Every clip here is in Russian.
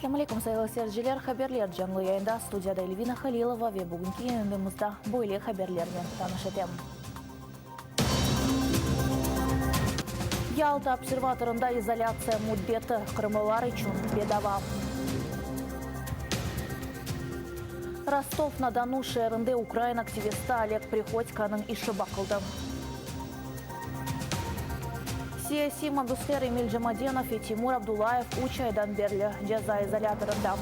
Ассаляму алейкум, сайылы сәржелер хаберлер жанлы яйында студияда Эльвина Халилова ве бүгінгі еніндімізді бойлы хаберлермен танышытем. Ялта обсерваторында изоляция муддеті қырмылар үшін бедава. Ростов-на-Дону шерінде Украин активисті Олег Приходьканың іші бақылды. Саяси мабуслер Эмиль Жамаденов и Тимур Абдулаев 3 айдан берлі жаза изоляторында.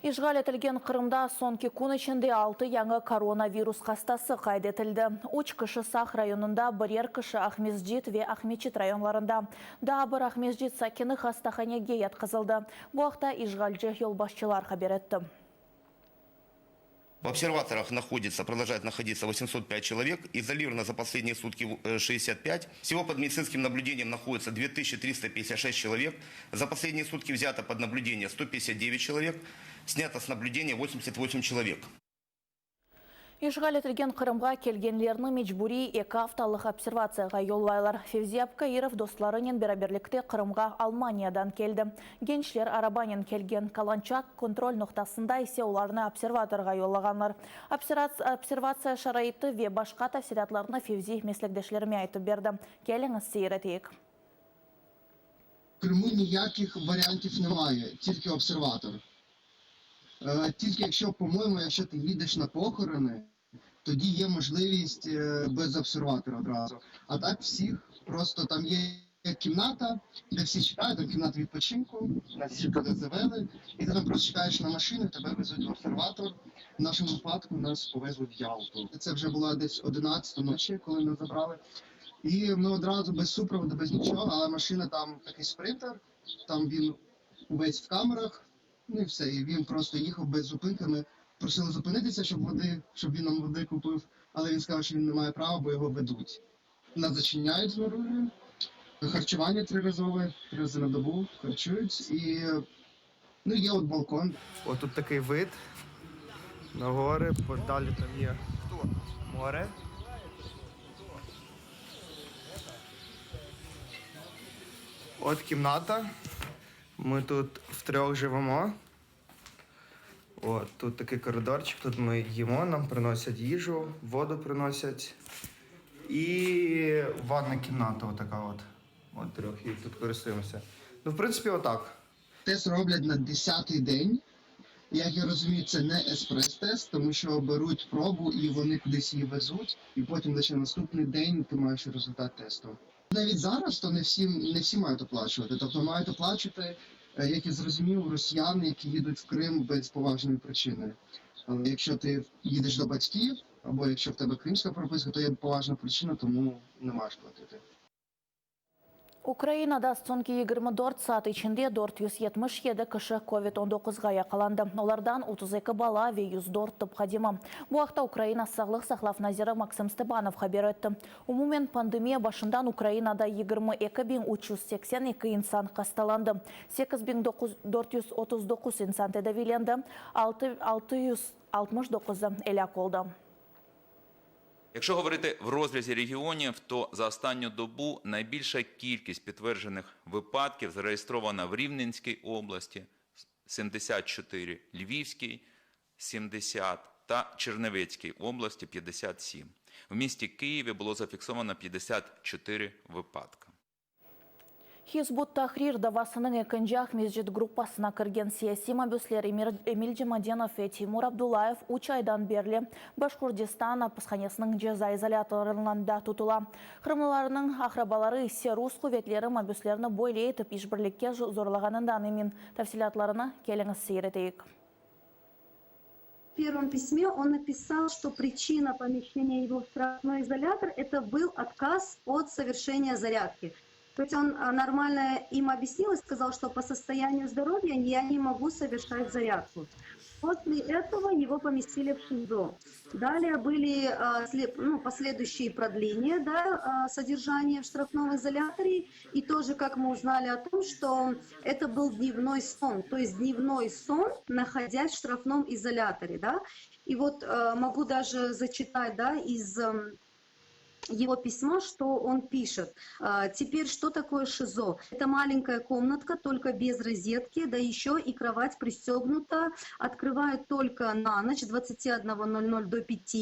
Ишғал етілген Қырымда сонки күн ішінде 6 яңы коронавирус хастасы қайд етілді. 3 кіші Сақ районында, бірер кіші Ахмезжит ве Ахмечит районларында. Да бір Ахмезжит сакені хастаханеге ятқызылды. Бұл уақытта ишғалжы елбасшылар хабар етті. В обсерваторах продолжает находиться 805 человек, изолировано за последние сутки 65. Всего под медицинским наблюдением находится 2356 человек. За последние сутки взято под наблюдение 159 человек, снято с наблюдения 88 человек. Ишғал етілген Қырымға келгенлеріні мечбури 2 апталық обсервацияға йоллайлар. Февзи Абкаиров достарының бераберлікте Қырымға Алманиядан келді. Геншлер арабанен келген Каланчак контроль нұқтасында есе оларыны обсерваторға йоллағанлар. Обсервация шарайты ве башқа тәфсиратларына Февзи меслікдешлеріме айтып берді. Келіңіз сейретейік. В Криму ніяких варіантів немає, тільки обсерватор. Тільки якщо, по-моєму, якщо ти їдеш на похорони, тоді є можливість без обсерватора одразу. А так всіх, просто там є кімната, де всі чекають, там кімната відпочинку, нас всі туди завели, і ти там просто чекаєш на машину, тебе везуть в обсерватор. В нашому випадку нас повезли в Ялту. Це вже було десь 11 ночі, коли нас забрали. І ми одразу без супроводу, без нічого, але машина там такий спринтер, там він увесь в камерах. Ну і все, і він просто їхав без зупинки. Ми просили зупинитися, щоб він нам води купив, але він сказав, що він не має права, бо його ведуть. Нас зачиняють знаружи, харчування 3 рази на добу харчують, і є от балкон. Ось тут такий вид на гори, далі там є море. От кімната. Ми тут втрьох живемо. От, тут такий коридорчик, тут ми їмо, нам приносять їжу, воду приносять. І ванна кімната отака от. От трьох, і тут користуємося. Ну, в принципі, отак. Тест роблять на 10-й день. Як я розумію, це не експрес-тест, тому що беруть пробу і вони кудись її везуть. І потім лише наступний день ти маєш результат тесту. Навіть зараз то не всі мають оплачувати. Тобто мають оплачувати, як я зрозумів, росіяни, які їдуть в Крим без поважної причини. Але якщо ти їдеш до батьків, або якщо в тебе кримська прописка, то є поважна причина, тому не маєш платити. Украинада сонки 24 saat içinde 477 kişi COVID-19'ga yakalandı. Onlardan 32 bala ve 104 tıp xadimi. Bu vaqtda Ukraina Sağlık Saqlaf naziri Maksim Stepanov haber etdi. Umumen pandemiya başından Ukrainada 22.382 insan hastalandı. 8.439 insan tedavilendi. 669 elak oldu. Якщо говорити в розрізі регіонів, то за останню добу найбільша кількість підтверджених випадків зареєстрована в Рівненській області – 74, Львівській – 70 та Чернівецькій області – 57. В місті Києві було зафіксовано 54 випадки. Хизбут Тахрир давасының екінжақ мезжет группасына кірген саяси мабуслер Эмиль Жамаденов и Тимур Абдулаев 3 айдан берлі Башқұрдистан апысханесінің жаза изоляторларында тұтыла. Қырмыларының ақрабалары есе рус құветлері мабуслеріні бойле етіп ешбірлікке зорлағанындан емін тәфсилатларына келіңіз сейретейік. В первом письме он написал, что причина помещения его в штрафной изолятор – это был отказ от совершения зарядки. То есть он нормально им объяснил и сказал, что по состоянию здоровья я не могу совершать зарядку. После этого его поместили в ШИЗО. Далее были последующие продления содержания в штрафном изоляторе. И тоже, как мы узнали о том, что это был дневной сон. То есть дневной сон, находясь в штрафном изоляторе. Да? И вот могу даже зачитать из его письма, что он пишет. Теперь, что такое ШИЗО? Это маленькая комнатка, только без розетки, да еще и кровать пристегнута. Открывают только на ночь с 21:00 до 5.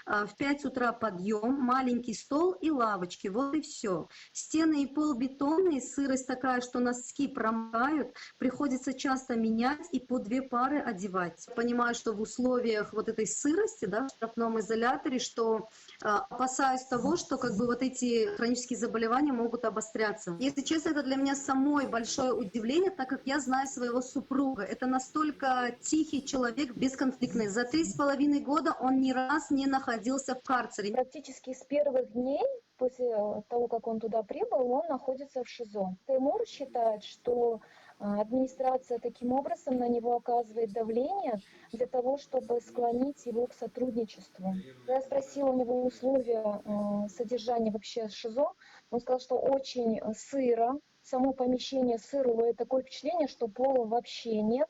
В 5 утра подъем, маленький стол и лавочки. Вот и все. Стены и пол бетонные, сырость такая, что носки промокают. Приходится часто менять и по 2 пары одевать. Понимаю, что в условиях вот этой сырости, да, в штрафном изоляторе, что опасаюсь того, что как бы вот эти хронические заболевания могут обостряться. Если честно, это для меня самой большое удивление, так как я знаю своего супруга. Это настолько тихий человек, бесконфликтный. За 3,5 года он ни раз не находился в карцере. Практически с первых дней после того, как он туда прибыл, он находится в ШИЗО. Тимур считает, что администрация таким образом на него оказывает давление для того, чтобы склонить его к сотрудничеству. Я спросила у него условия содержания вообще ШИЗО. Он сказал, что очень сыро, само помещение сырое, такое впечатление, что пола вообще нет.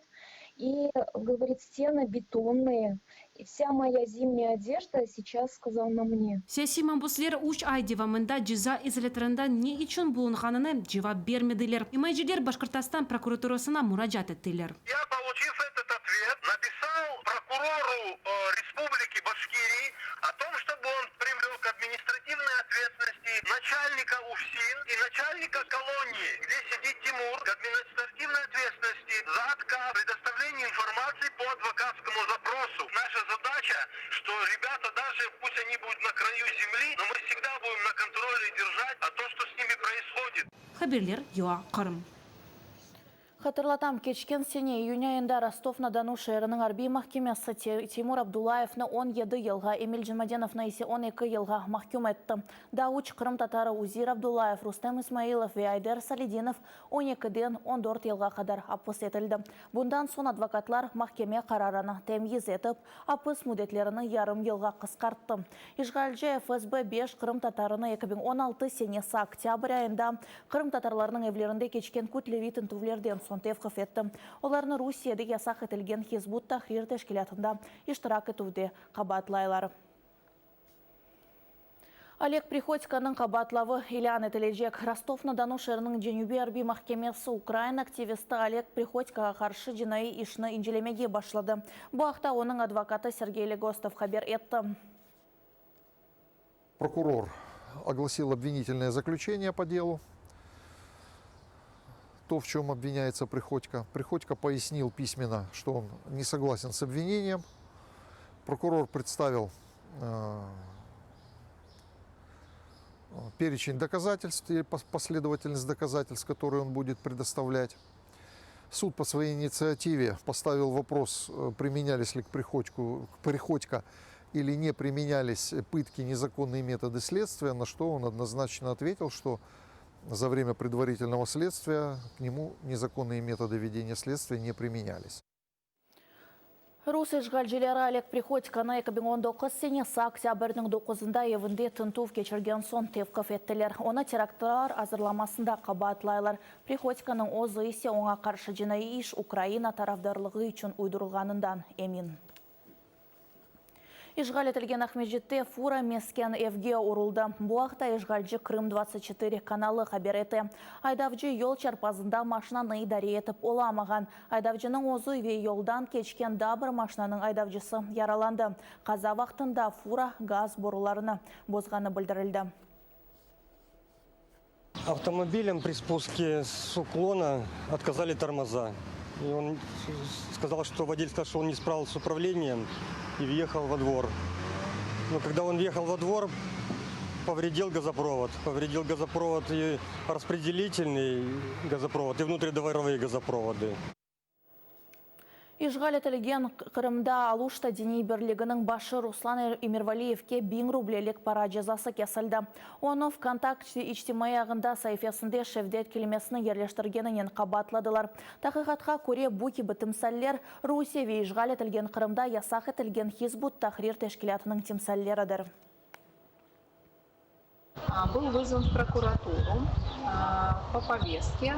И, говорит, стены бетонные. И вся моя зимняя одежда сейчас, сказал, на мне. Саяси мамбуслер уч ай дивамында жиза изоляторында не үчүн булунганына жавап бермедилер. Имайжилер Башкортостан прокуратурасына муражат еттилер. Я, получив этот ответ, написал прокурору Республики Башкирии о том, чтобы он привлек к административной ответственности начальника УФСИН и начальника колонии, где сидит Тимур, к административной ответственности за отказ предоставления информации по адвокатскому запросу. Наша задача, что ребята, даже пусть они будут на краю земли, но мы всегда будем на контроле держать то, что с ними происходит. Хаберлер Юа Карым. Хатырлатам, кечкен сене июнь айында Ростов-на-Дону шээрінің арби махкемесі Тимур Абдулаевны 17 елға, Эмиль Джимаденовны есе 12 елға махкем етті. Дауч Қырым татары Узир Абдулаев, Рустам Исмаилов ve Айдар Салидинов 12-ден 14 елға қадар апыс етілді. Бұндан сон адвокатлар махкеме қарараны тәмиз етіп, апыс мүдетлеріні ярым елға қысқартты. Ишғалжы ФСБ 5 Қырым татарыны 2016 сенесі октябрь айында Қырым татарларының евлерінде кечкен күтлевитін түвлерден сон тевқыф етті. Оларны Русияда ясақ етілген Хизбут Тахрир тәшкілатында иштирак етуде қабатлайлар. Олег Приходьконың қабатлавы илан етілежек. Ростов-на-Дону шерінің Женюбе арби махкемесі Украина активисті Олег Приходькоға қаршы жинайы ишны инжелемеге башлады. Бұл ақта оның адвокаты Сергей Легостов хабер етті. Прокурор огласил обвинительное заключение по делу. То, в чем обвиняется Приходько. Приходько пояснил письменно, что он не согласен с обвинением. Прокурор представил перечень доказательств и последовательность доказательств, которые он будет предоставлять. Суд по своей инициативе поставил вопрос, применялись ли к Приходько или не применялись пытки, незаконные методы следствия, на что он однозначно ответил, что за время предварительного следствия к нему незаконные методы ведения следствия не применялись. Рус ишгалжилері Олег Приходьконы 2019 сенесі октябрьдің 9-ында евінде тынтув кечірген сон тевқыф еттілер. Оны теракторлар азырламасында қабатлайлар. Приходьконың озы есе оңа қаршы жинайы иш Украина тарафдарлығы үшін уйдырылғанындан емин. Ишғал етілген Ахмеджетте фура мескен евге урылды. Буақта Ишғалжы Крым-24 каналы хабереті. Айдавжы ел чарпазында машинаны идаре етіп оламаған. Айдавжының озы ве елдан кечкен дабыр машинаның айдавжысы яраланды. Қаза вақтында фура газ боруларына бозғаны білдірілді. Автомобилем при спуске с уклона отказали тормоза. И он сказал, что водитель сказал, что он не справился с управлением и въехал во двор. Но когда он въехал во двор, повредил газопровод. Повредил газопровод и распределительный газопровод, и внутридворовые газопроводы. Ишғал етілген Қырымда Алушта Дени Бірлігінің башы Руслан Эмирвалиевке 1000 рублелік пара жазасы кесілді. Оны ВКонтакте иштимай ағында сайфесінде шевдет келмесінің ерлештіргенінен қабатладылар. Тақиқатқа көре бұки бітімсәллер Русия ве ишғал етілген Қырымда ясақ етілген Хизбут Тахрир тәшкілатының тимсәллерідір. Был вызван в прокуратуру по повестке.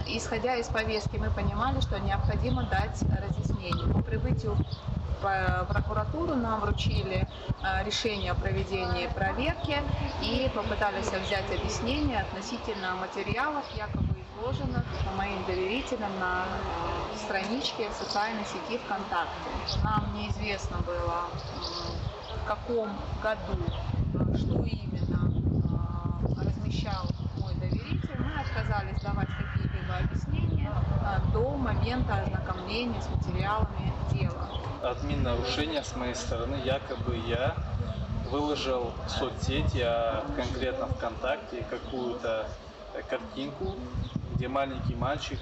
Исходя из повестки, мы понимали, что необходимо дать разъяснение. По прибытию прокуратуру, нам вручили решение о проведении проверки и попытались взять объяснение относительно материалов, якобы изложенных моим доверителям на страничке в социальной сети ВКонтакте. Нам неизвестно было, в каком году, что именно размещал мой доверитель. Мы отказались давать какие-либо объяснения до момента ознакомления с материалами дела. Админ-нарушение с моей стороны, якобы я выложил в соцсети, а конкретно ВКонтакте, какую-то картинку, где маленький мальчик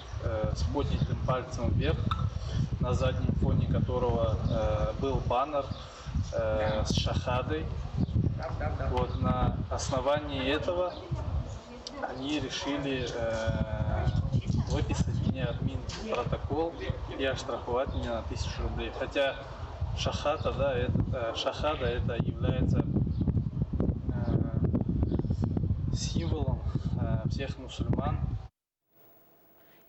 с поднятым пальцем вверх, на заднем фоне которого был баннер с шахадой. Вот, на основании этого они решили выписать мне админ-протокол и оштрафовать меня на 1000 рублей. Хотя шахада это является символом всех мусульман.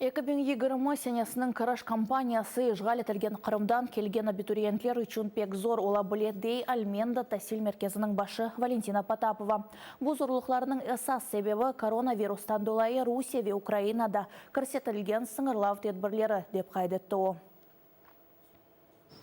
2020 сенесінің Кырыш компаниясы ишғал етілген Қырымдан келген абитуриентлер үшін пек зор ола білетдей Альменда тәсіл мерkezінің башы Валентина Потапова. Бұл зорлықларының əsas себебі коронавирустан долайы Русия ве Украинада көрсетілген сыңырлау тедбірлері деп қайдетті о.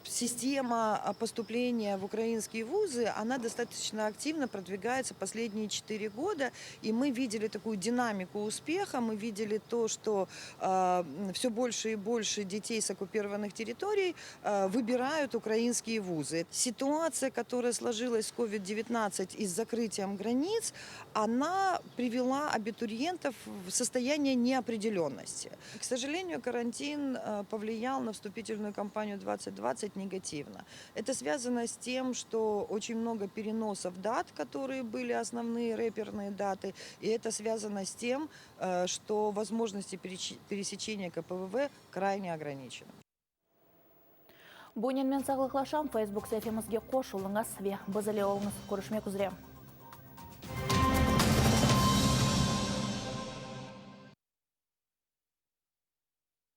Система поступления в украинские вузы, она достаточно активно продвигается последние 4 года, и мы видели такую динамику успеха, мы видели то, что все больше и больше детей с оккупированных территорий выбирают украинские вузы. Ситуация, которая сложилась с COVID-19 и с закрытием границ, она привела абитуриентов в состояние неопределенности. К сожалению, карантин повлиял на вступительную кампанию 2020 негативно. Это связано с тем, что очень много переносов дат, которые были основные реперные даты, и это связано с тем, что возможности пересечения КПВВ крайне ограничены. Бунин мен сағылықлашам Facebook сәфемізге қошылыңыз ве бізіле олыңыз көрішмек үзірем.